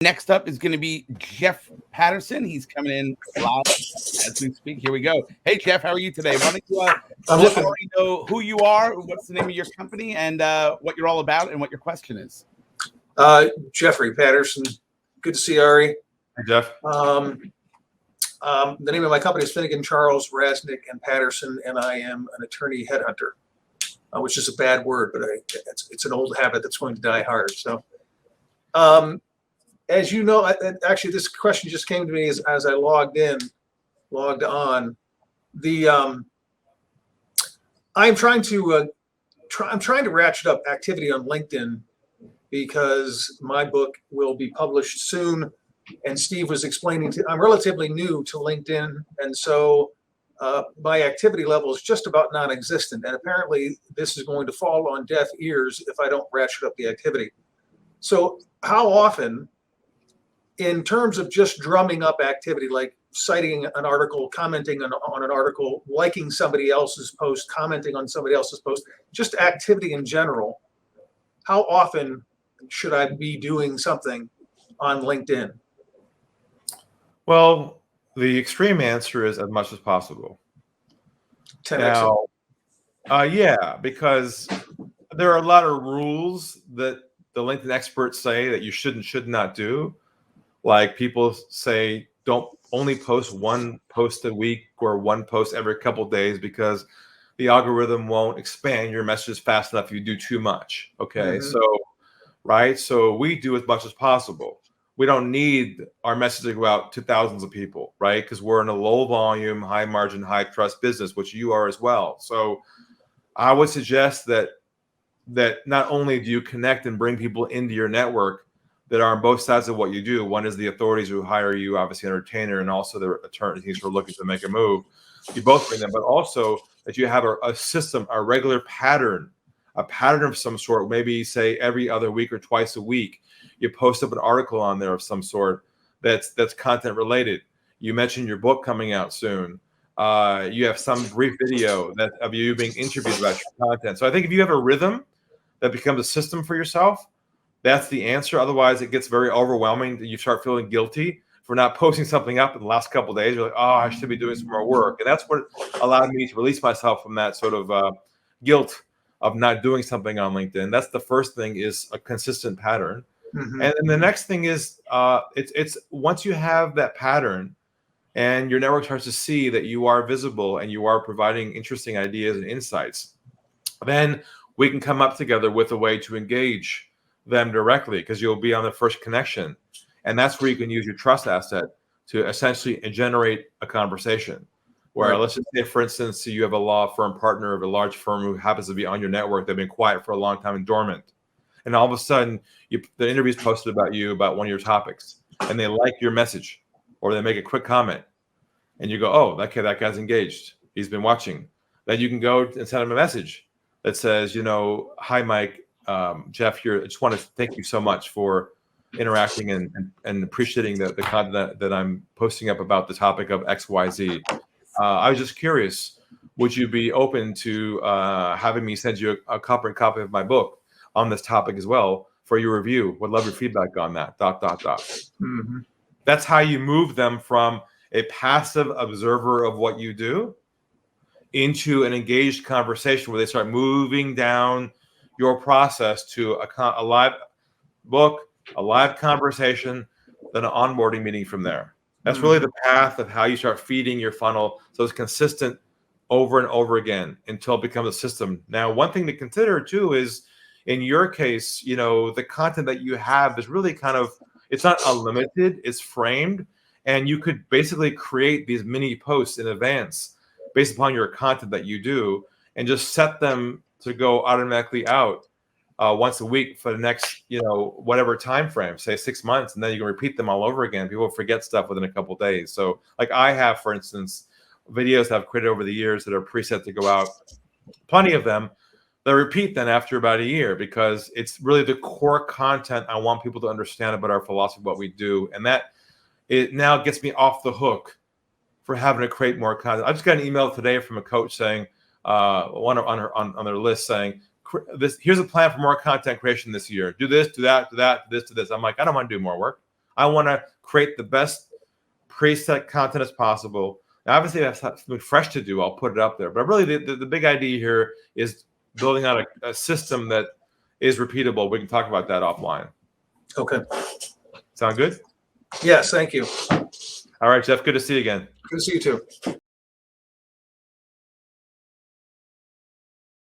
Next up is going to be Jeff Patterson. He's coming in live as we speak. Here we go. Hey, Jeff, how are you today? Why don't you let everybody know who you are, what's the name of your company, and what you're all about, and what your question is. Jeffrey Patterson. Good to see you, Ari. Hey, Jeff. The name of my company is Finnegan, Charles, Rasnick, and Patterson, and I am an attorney headhunter, which is a bad word, but it's an old habit that's going to die hard. So, as you know, actually, this question just came to me as I logged on. I'm trying to ratchet up activity on LinkedIn because my book will be published soon. And Steve was explaining I'm relatively new to LinkedIn, and so my activity level is just about non-existent. And apparently, this is going to fall on deaf ears if I don't ratchet up the activity. So, how often, in terms of just drumming up activity, like citing an article, commenting on an article, liking somebody else's post, commenting on somebody else's post, just activity in general, how often should I be doing something on LinkedIn? Well, the extreme answer is as much as possible. 10x. Now, yeah, because there are a lot of rules that the LinkedIn experts say that you should not do. Like people say, don't only post one post a week or one post every couple of days because the algorithm won't expand your messages fast enough if you do too much. Okay, so we do as much as possible. We don't need our message to go out to thousands of people, right? Because we're in a low volume, high margin, high trust business, which you are as well. So I would suggest that not only do you connect and bring people into your network that are on both sides of what you do. One is the authorities who hire you, obviously an entertainer, and also the attorneys who are looking to make a move. You both bring them, but also that you have a system, a regular pattern, a pattern of some sort, maybe say every other week or twice a week. You post up an article on there of some sort that's content related. You mentioned your book coming out soon. You have some brief video of you being interviewed about your content. So I think if you have a rhythm that becomes a system for yourself, that's the answer. Otherwise, it gets very overwhelming. You start feeling guilty for not posting something up in the last couple of days. You're like, oh, I should be doing some more work. And that's what allowed me to release myself from that sort of guilt of not doing something on LinkedIn. That's the first thing, is a consistent pattern. And then the next thing is it's once you have that pattern and your network starts to see that you are visible and you are providing interesting ideas and insights, then we can come up together with a way to engage them directly, because you'll be on the first connection. And that's where you can use your trust asset to essentially generate a conversation where, let's just say, for instance, you have a law firm partner of a large firm who happens to be on your network. They've been quiet for a long time and dormant. And all of a sudden, the interview's posted about you, about one of your topics, and they like your message, or they make a quick comment. And you go, oh, okay, that guy's engaged. He's been watching. Then you can go and send him a message that says, hi, Mike, Jeff here. I just want to thank you so much for interacting and appreciating the content that I'm posting up about the topic of XYZ. I was just curious, would you be open to having me send you a copy of my book on this topic as well for your review? Would love your feedback on that, ... That's how you move them from a passive observer of what you do into an engaged conversation where they start moving down your process to a live book, a live conversation, then an onboarding meeting from there. That's really the path of how you start feeding your funnel, so it's consistent over and over again until it becomes a system. Now, one thing to consider too is, in your case, the content that you have is really it's not unlimited, it's framed, and you could basically create these mini posts in advance based upon your content that you do and just set them to go automatically out once a week for the next, whatever time frame, say 6 months, and then you can repeat them all over again. People forget stuff within a couple of days. So like I have, for instance, videos that I've created over the years that are preset to go out, plenty of them. They repeat then after about a year, because it's really the core content I want people to understand about our philosophy, what we do. And that it now gets me off the hook for having to create more content. I just got an email today from a coach saying, on their list saying, here's a plan for more content creation this year. Do this, do that, do that, do this, do this. I'm like, I don't want to do more work. I want to create the best preset content as possible. Now, obviously, if I have something fresh to do, I'll put it up there. But really, the big idea here is building out a system that is repeatable. We can talk about that offline. Okay. Sound good? Yes, thank you. All right, Jeff. Good to see you again. Good to see you too.